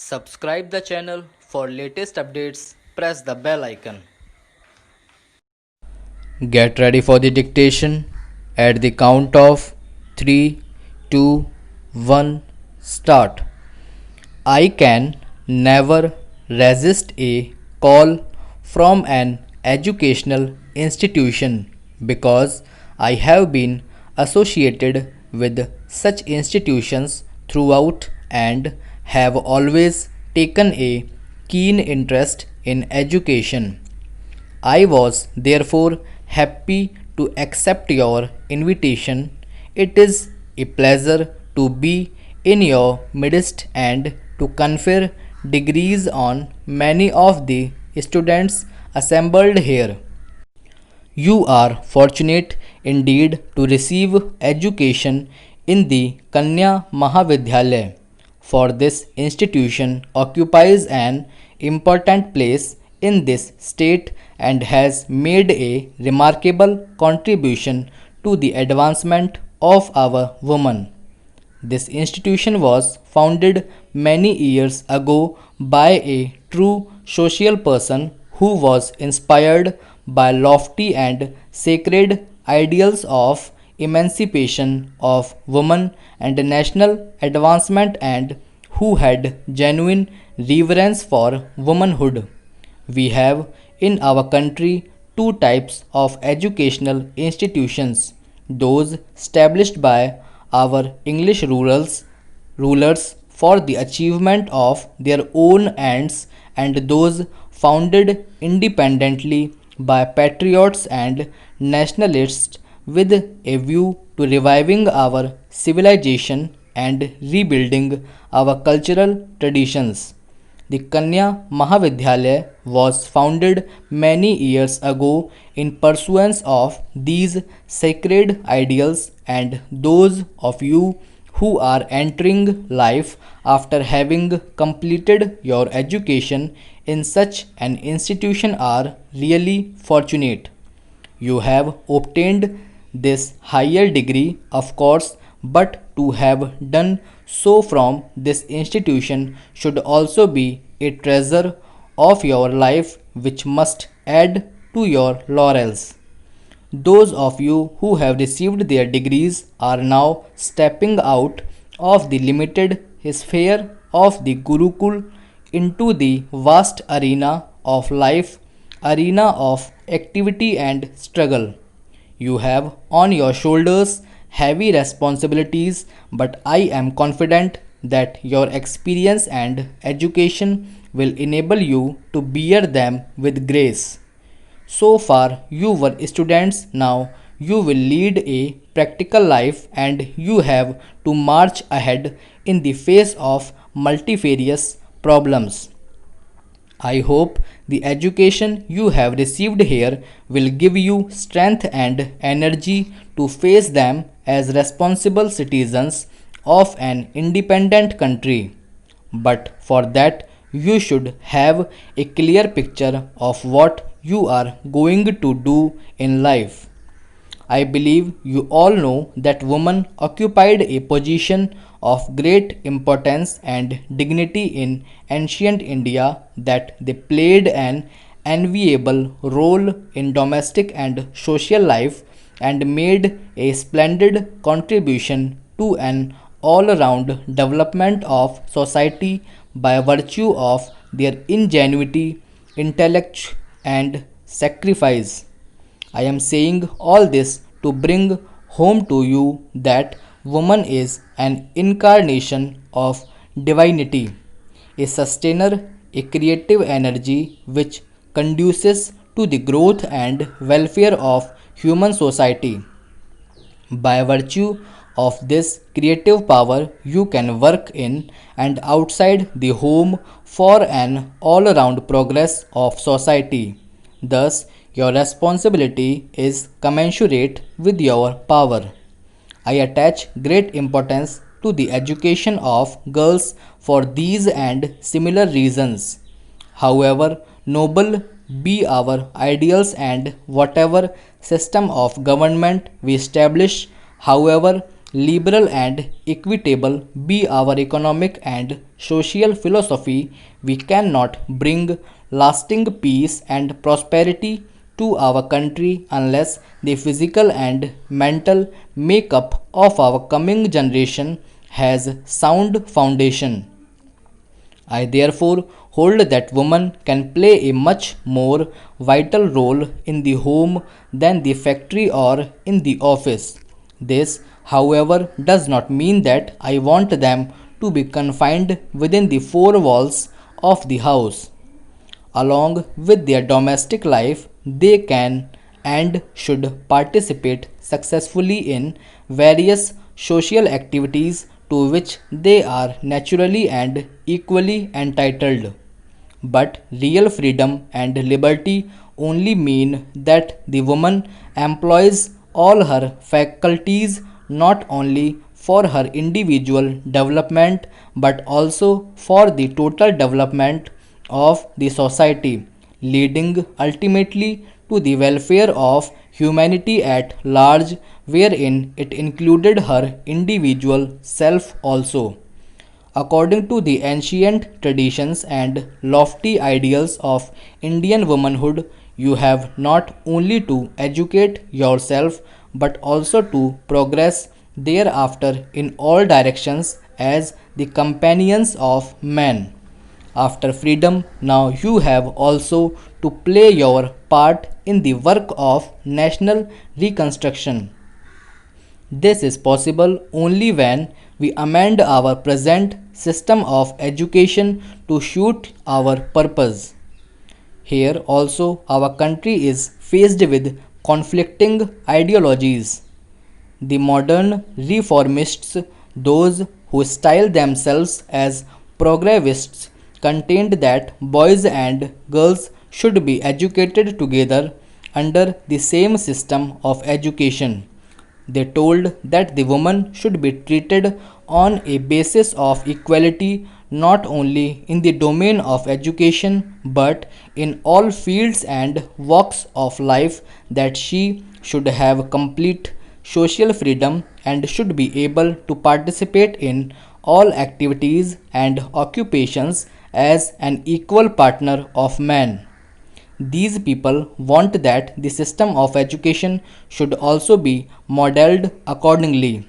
Subscribe the channel for latest updates. Press the bell icon. Get ready for the dictation. At the count of 3, 2, 1, start. I can never resist a call from an educational institution because I have been associated with such institutions throughout and have always taken a keen interest in education. I was therefore happy to accept your invitation. It is a pleasure to be in your midst and to confer degrees on many of the students assembled here. You are fortunate indeed to receive education in the Kanya Mahavidyalaya, for this institution occupies an important place in this state and has made a remarkable contribution to the advancement of our women. This institution was founded many years ago by a true social person who was inspired by lofty and sacred ideals of emancipation of women and national advancement and who had genuine reverence for womanhood. We have in our country two types of educational institutions, those established by our English rulers for the achievement of their own ends and those founded independently by patriots and nationalists with a view to reviving our civilization and rebuilding our cultural traditions. The Kanya Mahavidyalaya was founded many years ago in pursuance of these sacred ideals, and those of you who are entering life after having completed your education in such an institution are really fortunate. You have obtained this higher degree, of course, but to have done so from this institution should also be a treasure of your life which must add to your laurels. Those of you who have received their degrees are now stepping out of the limited sphere of the Gurukul into the vast arena of life, arena of activity and struggle. You have on your shoulders heavy responsibilities, but I am confident that your experience and education will enable you to bear them with grace. So far, you were students, now you will lead a practical life and you have to march ahead in the face of multifarious problems. I hope the education you have received here will give you strength and energy to face them as responsible citizens of an independent country. But for that, you should have a clear picture of what you are going to do in life. I believe you all know that women occupied a position of great importance and dignity in ancient India, that they played an enviable role in domestic and social life and made a splendid contribution to an all around development of society by virtue of their ingenuity, intellect, and sacrifice. I am saying all this to bring home to you that woman is an incarnation of divinity, a sustainer, a creative energy which conduces to the growth and welfare of human society. By virtue of this creative power, you can work in and outside the home for an all around progress of society. Thus, your responsibility is commensurate with your power. I attach great importance to the education of girls for these and similar reasons. However noble be our ideals and whatever system of government we establish, however liberal and equitable be our economic and social philosophy, we cannot bring lasting peace and prosperity to our country unless the physical and mental makeup of our coming generation has sound foundation. I therefore hold that women can play a much more vital role in the home than the factory or in the office. This, however, does not mean that I want them to be confined within the four walls of the house. Along with their domestic life, they can and should participate successfully in various social activities to which they are naturally and equally entitled. But real freedom and liberty only mean that the woman employs all her faculties not only for her individual development but also for the total development of the society, leading ultimately to the welfare of humanity at large, wherein it included her individual self also. According to the ancient traditions and lofty ideals of Indian womanhood, you have not only to educate yourself but also to progress thereafter in all directions as the companions of man. After freedom, now you have also to play your part in the work of national reconstruction. This is possible only when we amend our present system of education to suit our purpose. Here also our country is faced with conflicting ideologies. The modern reformists, those who style themselves as progressivists, contend that boys and girls should be educated together under the same system of education. They told that the woman should be treated on a basis of equality not only in the domain of education but in all fields and walks of life, that she should have complete social freedom and should be able to participate in all activities and occupations as an equal partner of man. These people want that the system of education should also be modeled accordingly.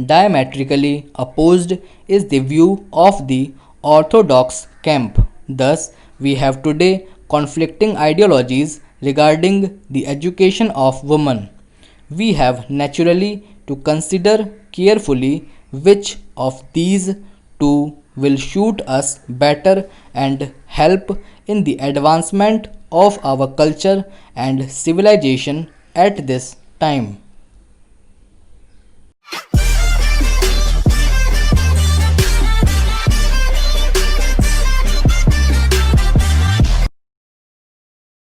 Diametrically opposed is the view of the orthodox camp. Thus, we have today conflicting ideologies regarding the education of women. We have naturally to consider carefully which of these two will suit us better and help in the advancement of our culture and civilization at this time.